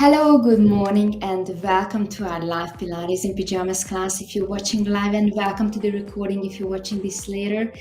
Hello, good morning, and welcome to our live Pilates in Pajamas class if you're watching live, and welcome to the recording if you're watching this later.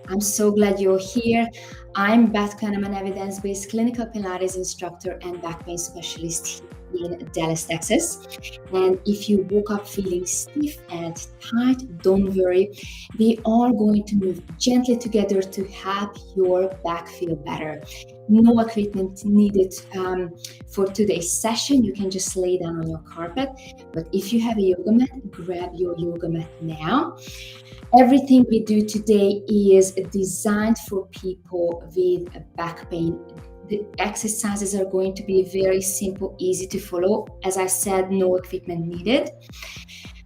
I'm so glad you're here. I'm Betka, and I'm an evidence-based clinical Pilates instructor and back pain specialist in Dallas, Texas. And if you woke up feeling stiff and tight, don't worry. We are going to move gently together to help your back feel better. No equipment needed for today's session. You can just lay down on your carpet. But if you have a yoga mat, grab your yoga mat now. Everything we do today is designed for people with back pain. The exercises are going to be very simple, easy to follow. As I said, no equipment needed.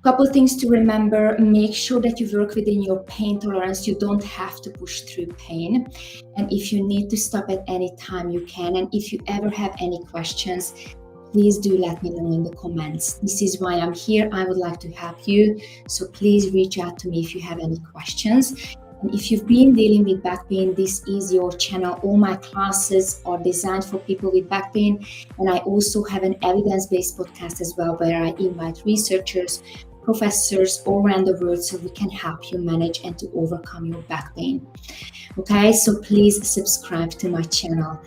Couple things to remember: make sure that you work within your pain tolerance. You don't have to push through pain. And if you need to stop at any time, you can. And if you ever have any questions, please do let me know in the comments. This is why I'm here. I would like to help you. So please reach out to me if you have any questions. And if you've been dealing with back pain, this is your channel. All my classes are designed for people with back pain. And I also have an evidence-based podcast as well, where I invite researchers, professors all around the world, so we can help you manage and to overcome your back pain. Okay, so please subscribe to my channel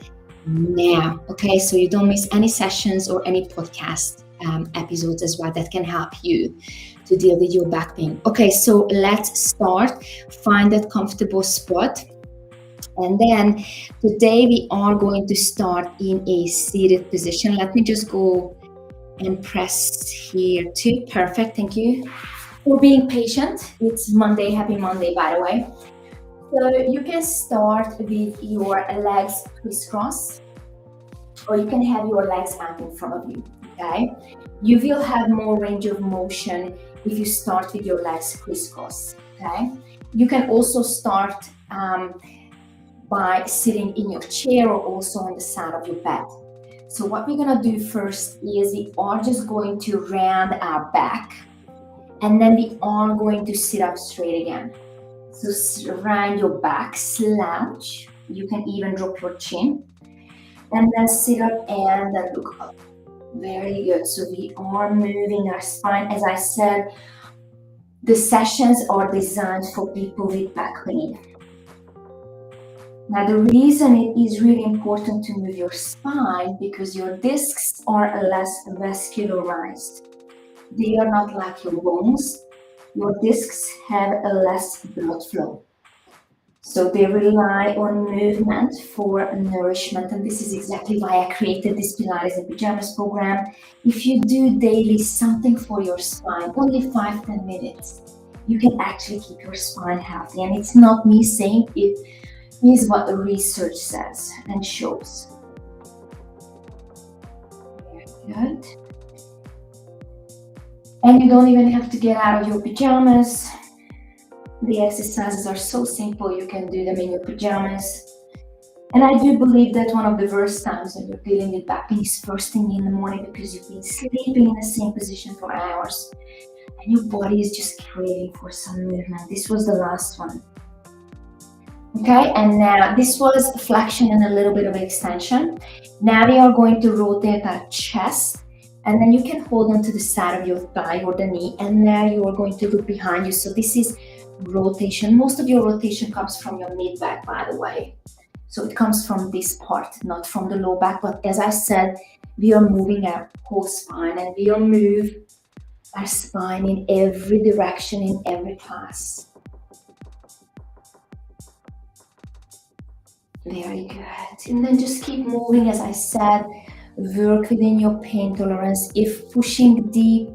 now. Okay, so you don't miss any sessions or any podcast episodes as well that can help you to deal with your back pain. Okay, so let's start. Find that comfortable spot. And then today we are going to start in a seated position. Let me just go and press here too. Perfect. Thank you for being patient. It's Monday. Happy Monday, by the way. So you can start with your legs crisscross, or you can have your legs out in front of you. Okay. You will have more range of motion if you start with your legs crisscross. Okay. You can also start by sitting in your chair or also on the side of your bed. So what we're gonna do first is we are just going to round our back, and then we are going to sit up straight again. So round your back, slouch. You can even drop your chin, and then sit up and then look up. Very good. So we are moving our spine. As I said, the sessions are designed for people with back pain. Now, the reason it is really important to move your spine, because your discs are less vascularized. They are not like your bones. Your discs have a less blood flow. So they rely on movement for nourishment. And this is exactly why I created this Pilates in Pajamas program. If you do daily something for your spine, only 5-10 minutes, you can actually keep your spine healthy. And it's not me saying it, is what the research says and shows. Very good. And you don't even have to get out of your pajamas. The exercises are so simple, you can do them in your pajamas. And I do believe that one of the worst times when you're dealing with back pain is first thing in the morning, because you've been sleeping in the same position for hours and your body is just craving for some movement. This was the last one. Okay, and now this was flexion and a little bit of extension. Now we are going to rotate our chest, and then you can hold on to the side of your thigh or the knee, and now you are going to look behind you. So this is rotation. Most of your rotation comes from your mid back, by the way. So it comes from this part, not from the low back. But as I said, we are moving our whole spine, and we will move our spine in every direction in every class. Very good. And then just keep moving. As I said, work within your pain tolerance. If pushing deep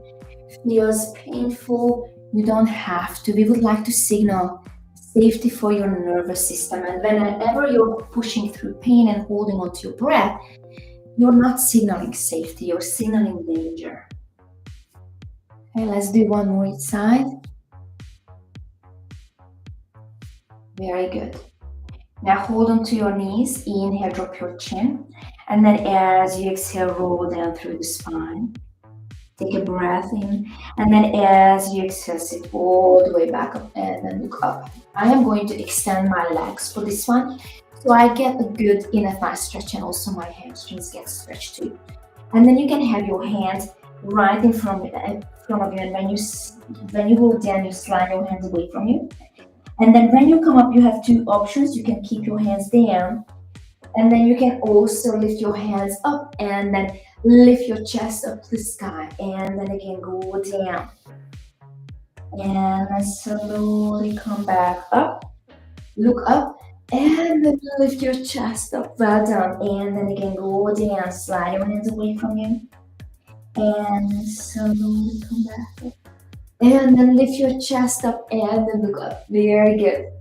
feels painful, you don't have to. We would like to signal safety for your nervous system. And whenever you're pushing through pain and holding onto your breath, you're not signaling safety, you're signaling danger. Okay, let's do one more each side. Very good. Now hold on to your knees, inhale, drop your chin, and then as you exhale, roll down through the spine. Take a breath in, and then as you exhale, sit all the way back up and then look up. I am going to extend my legs for this one, so I get a good inner thigh stretch, and also my hamstrings get stretched too. And then you can have your hands right in front of you. And when you go down, you slide your hands away from you. And then when you come up, you have two options. You can keep your hands down, and then you can also lift your hands up and then lift your chest up to the sky. And then again, go down. And then slowly come back up. Look up. And then lift your chest up. Well done. And then again, go down. Slide your hands away from you. And slowly come back up. And then lift your chest up and then look up. Very good.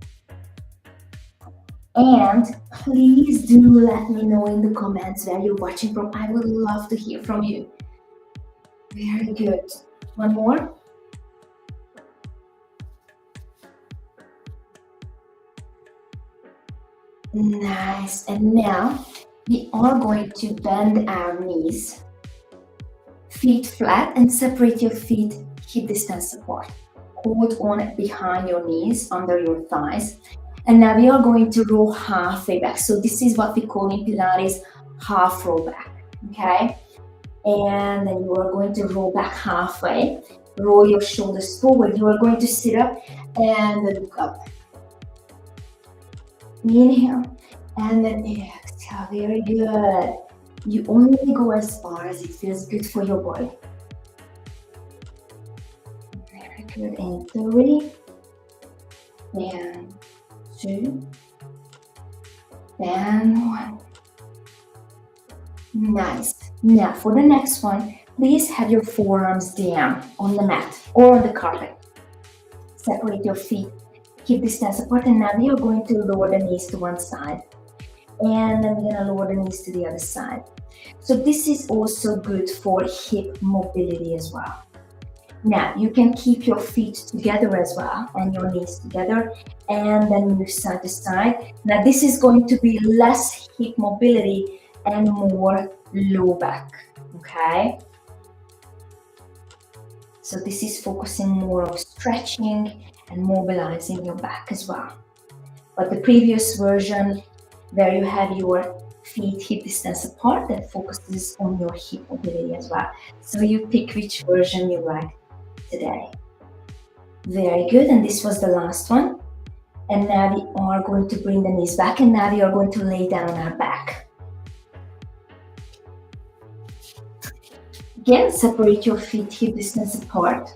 And please do let me know in the comments where you're watching from. I would love to hear from you. Very good. One more. Nice. And now we are going to bend our knees. Feet flat and separate your feet hip distance apart. Hold on behind your knees, under your thighs. And now we are going to roll halfway back. So this is what we call in Pilates half roll back, okay? And then you are going to roll back halfway. Roll your shoulders forward. You are going to sit up and then look up. Inhale and then exhale. Very good. You only go as far as it feels good for your body. Very good. And 3 and 2 and 1. Nice. Now for the next one, please have your forearms down on the mat or on the carpet. Separate your feet, hip distance apart, and now we are going to lower the knees to one side. And then we're going to lower the knees to the other side. So this is also good for hip mobility as well. Now you can keep your feet together as well and your knees together and then move side to side. Now this is going to be less hip mobility and more low back, okay? So this is focusing more on stretching and mobilizing your back as well. But the previous version where you have your feet hip distance apart, that focuses on your hip mobility as well. So you pick which version you like today. Very good, and this was the last one. And now we are going to bring the knees back, and now we are going to lay down on our back. Again, separate your feet hip distance apart.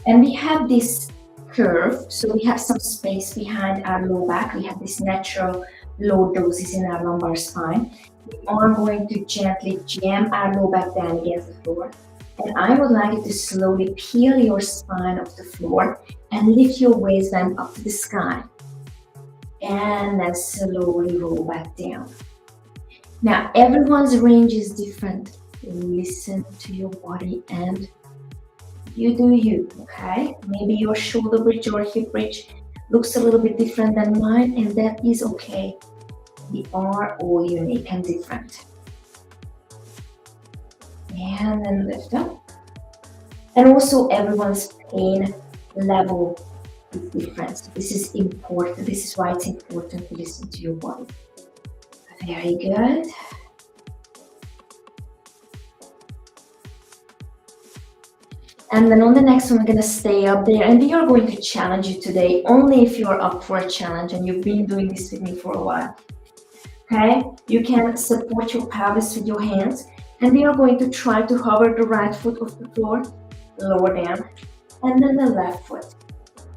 And we have this curve, so we have some space behind our low back. We have this natural low doses in our lumbar spine. We are going to gently jam our low back down against the floor. And I would like you to slowly peel your spine off the floor and lift your waistband up to the sky. And then slowly roll back down. Now, everyone's range is different. Listen to your body and you do you, okay? Maybe your shoulder bridge or hip bridge looks a little bit different than mine, and that is okay. We are all unique and different. And then lift up. And also everyone's pain level is different. So this is important. This is why it's important to listen to your body. Very good. And then on the next one, we're going to stay up there. And we are going to challenge you today, only if you're up for a challenge and you've been doing this with me for a while. Okay? You can support your pelvis with your hands. And we are going to try to hover the right foot off the floor, lower down, and then the left foot.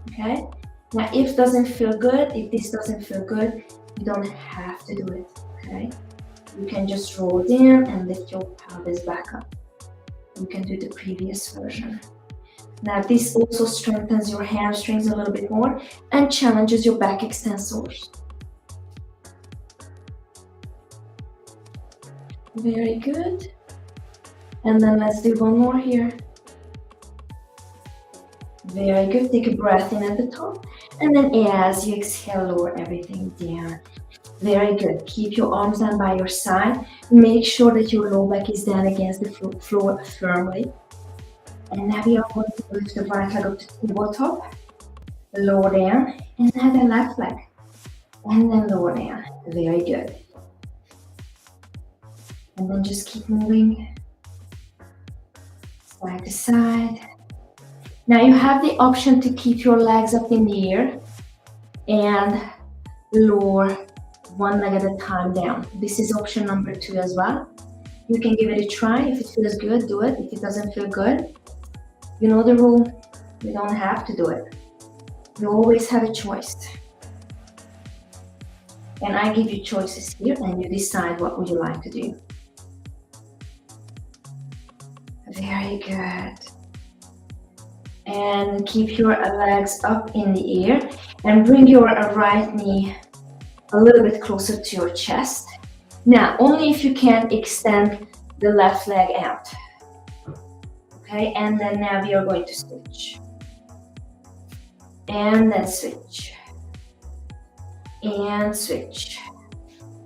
Okay? Now, if doesn't feel good, if this doesn't feel good, you don't have to do it. Okay? You can just roll down and lift your pelvis back up. You can do the previous version. Now, this also strengthens your hamstrings a little bit more and challenges your back extensors. Very good. And then let's do one more here. Very good. Take a breath in at the top. And then as you exhale, lower everything down. Very good. Keep your arms down by your side. Make sure that your low back is down against the floor firmly. And now we are going to lift the right leg up to tabletop. Lower down. And now the left leg. And then lower down. Very good. And then just keep moving. Side to side. Now you have the option to keep your legs up in the air and lower one leg at a time down. This is option number 2 as well. You can give it a try. If it feels good, do it. If it doesn't feel good, you know the rule. You don't have to do it. You always have a choice. And I give you choices here and you decide what would you like to do. Very good. And keep your legs up in the air and bring your right knee a little bit closer to your chest. Now, only if you can extend the left leg out. Okay, and then now we are going to switch. And then switch. And switch.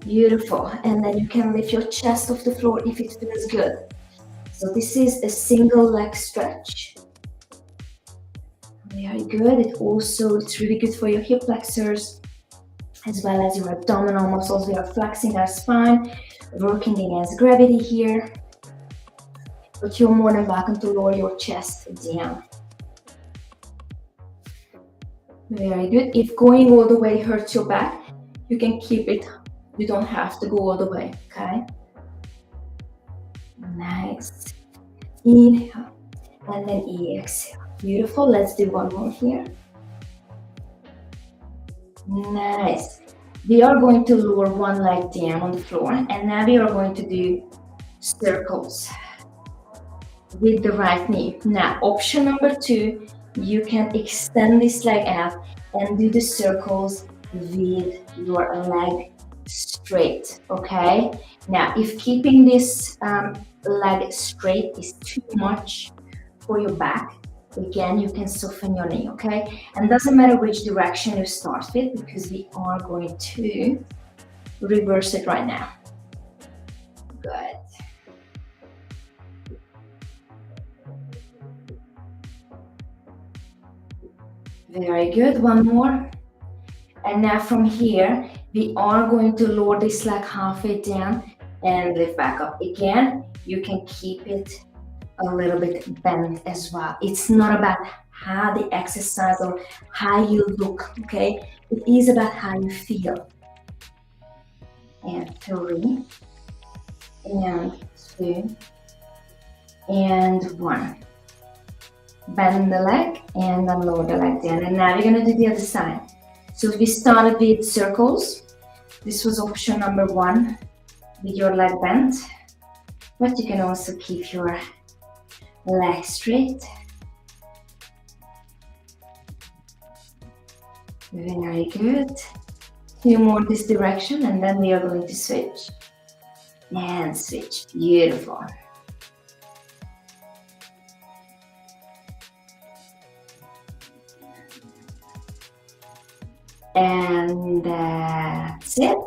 Beautiful. And then you can lift your chest off the floor if it feels good. So this is a single leg stretch. Very good. It's really good for your hip flexors as well as your abdominal muscles. We are flexing our spine, working against gravity here. But you're more than welcome to lower your chest down. Very good. If going all the way hurts your back, you can keep it. You don't have to go all the way, okay? Nice. Inhale and then exhale. Beautiful. Let's do one more here. Nice. We are going to lower one leg down on the floor and now we are going to do circles with the right knee. Now, option number 2, you can extend this leg out and do the circles with your leg straight, okay? Now, if keeping this leg straight is too much for your back, again, you can soften your knee, okay? And doesn't matter which direction you start with because we are going to reverse it right now. Good. Very good. One more. And now from here, we are going to lower this leg halfway down and lift back up. Again, you can keep it a little bit bent as well. It's not about how the exercise or how you look, okay? It is about how you feel. And 3, and 2, and 1. Bend the leg and then lower the leg down. And now we're gonna do the other side. So we started with circles. This was option number 1 with your leg bent. But you can also keep your leg straight. Very good. 2 more this direction and then we are going to switch. And switch. Beautiful. And that's it.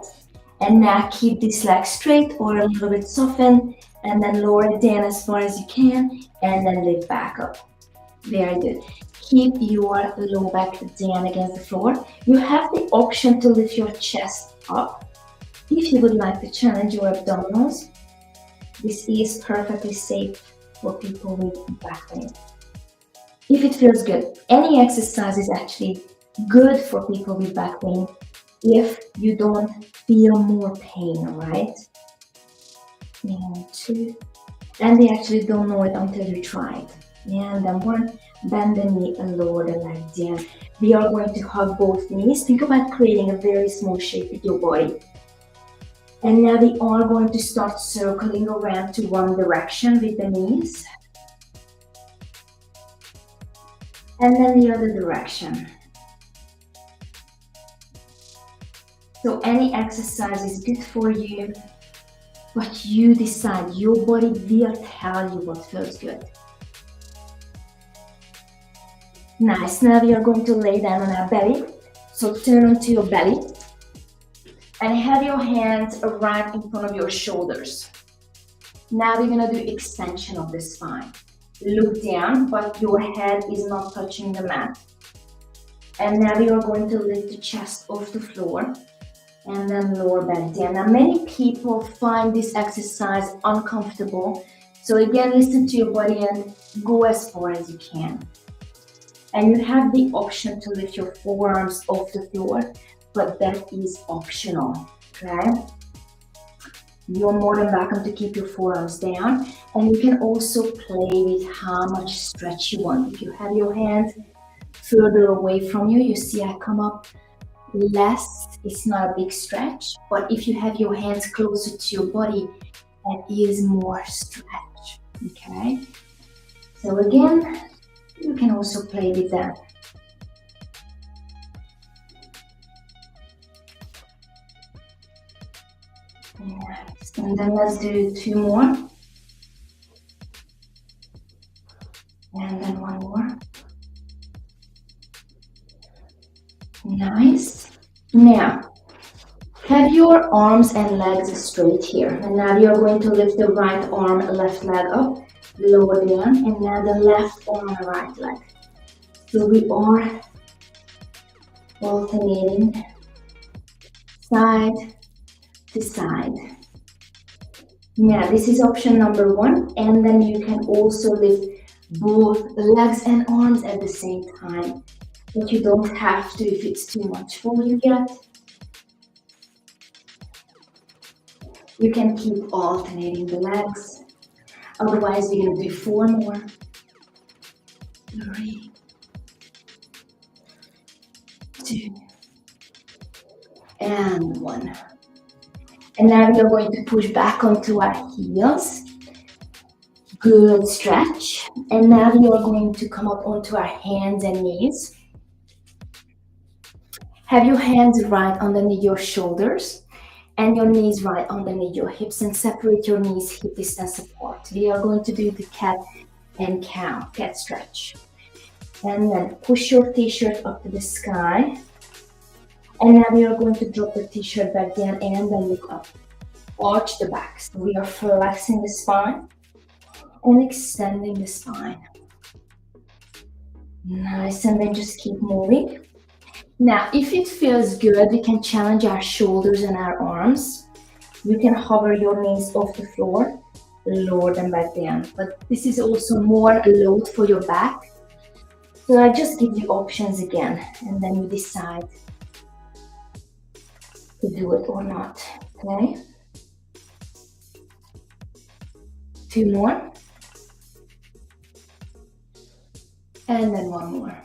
And now keep this leg straight or a little bit softened and then lower it down as far as you can and then lift back up. Very good. Keep your low back down against the floor. You have the option to lift your chest up. If you would like to challenge your abdominals, this is perfectly safe for people with back pain. If it feels good, any exercise is actually good for people with back pain if you don't feel more pain, right? And 2, and they actually don't know it until you try it. And then 1, bend the knee and lower the leg down. We are going to hug both knees. Think about creating a very small shape with your body. And now we are going to start circling around to one direction with the knees. And then the other direction. So any exercise is good for you, but you decide. Your body will tell you what feels good. Nice. Now we are going to lay down on our belly. So turn onto your belly and have your hands right in front of your shoulders. Now we're going to do extension of the spine. Look down, but your head is not touching the mat. And now we are going to lift the chest off the floor and then lower back down. Now many people find this exercise uncomfortable, So again, listen to your body and go as far as you can. And you have the option to lift your forearms off the floor, but that is optional, okay? You're more than welcome to keep your forearms down, and you can also play with how much stretch you want. If you have your hands further away from you, you see I come up less, it's not a big stretch, but if you have your hands closer to your body, that is more stretch, okay? So again, you can also play with that. Nice. And then let's do 2 more. And then 1 more. Nice. Now, have your arms and legs straight here. And now you're going to lift the right arm, left leg up, lower down, and now the left arm, right leg. So we are alternating side to side. Now this is option number 1, and then you can also lift both legs and arms at the same time, but you don't have to if it's too much for you yet. You can keep alternating the legs. Otherwise, we're going to do 4 more. 3, 2, and 1. And now we are going to push back onto our heels. Good stretch. And now we are going to come up onto our hands and knees. Have your hands right underneath your shoulders and your knees right underneath your hips, and separate your knees hip distance apart. We are going to do the cat and cow, cat stretch. And then push your t-shirt up to the sky. And now we are going to drop the t-shirt back down and then look up. Arch the back. So we are flexing the spine and extending the spine. Nice, and then just keep moving. Now, if it feels good, we can challenge our shoulders and our arms. You can hover your knees off the floor, lower them back down. But this is also more a load for your back. So I just give you options again, and then you decide to do it or not, okay? 2 more. And then 1 more.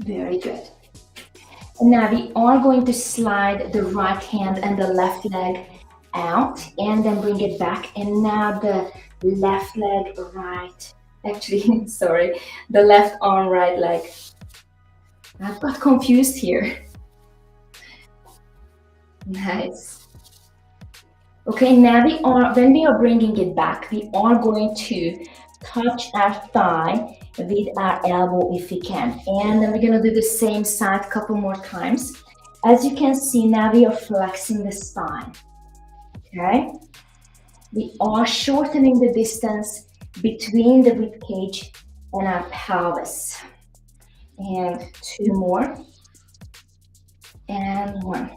Very good. And now we are going to slide the right hand and the left leg out and then bring it back. And now the left leg right, actually, sorry, the left arm, right leg. I've got confused here. Nice. Okay, now when we are bringing it back, we are going to touch our thigh with our elbow if we can. And then we're gonna do the same side a couple more times. As you can see, now we are flexing the spine, okay? We are shortening the distance between the rib cage and our pelvis. And 2 more, and 1.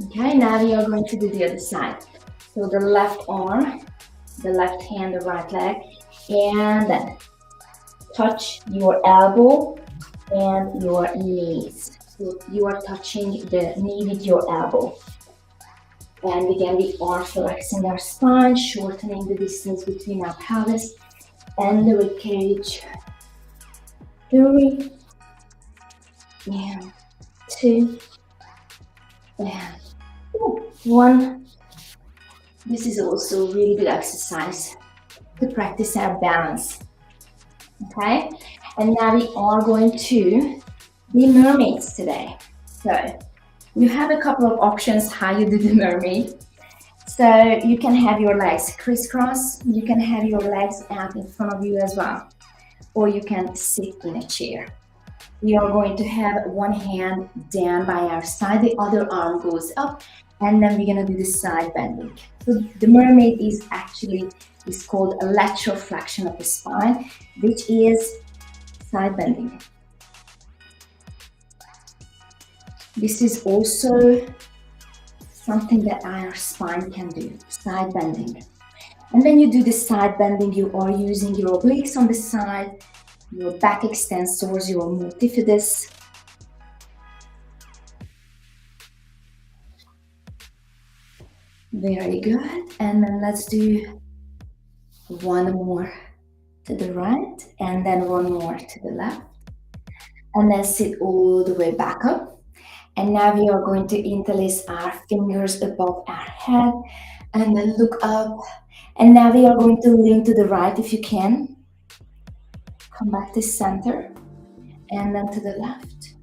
Okay, now we are going to do the other side. So the left arm, the left hand, the right leg, and then touch your elbow and your knees. So you are touching the knee with your elbow. And again, we are flexing our spine, shortening the distance between our pelvis and the rib cage. 3, and 2, and 1. This is also a really good exercise to practice our balance. Okay, and now we are going to be mermaids today. So you have a couple of options how you do the mermaid. So you can have your legs crisscross, you can have your legs out in front of you as well, or you can sit in a chair. We are going to have one hand down by our side, the other arm goes up, and then we're gonna do the side bending. So the mermaid is called a lateral flexion of the spine, which is side bending. This is also something that our spine can do, side bending. And when you do the side bending, you are using your obliques on the side, your back extensors, your multifidus. Very good. And then let's do one more to the right and then one more to the left. And then sit all the way back up. And now we are going to interlace our fingers above our head and then look up. And now we are going to lean to the right if you can. Come back to center and then to the left.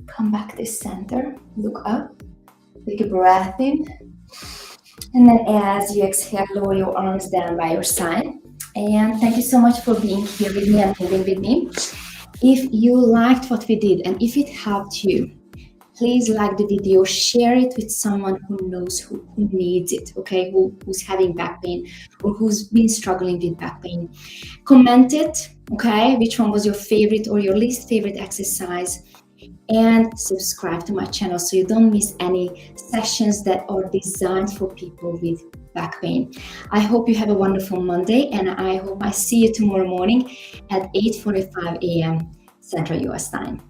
Come back to center, look up, take a breath in. And then as you exhale, lower your arms down by your side. And thank you so much for being here with me and moving with me. If you liked what we did and if it helped you, please like the video, share it with someone who knows who needs it, okay, who's having back pain or who's been struggling with back pain. Comment it, okay, which one was your favorite or your least favorite exercise, and subscribe to my channel so you don't miss any sessions that are designed for people with back pain. I hope you have a wonderful Monday, and I hope I see you tomorrow morning at 8:45 a.m. Central US time.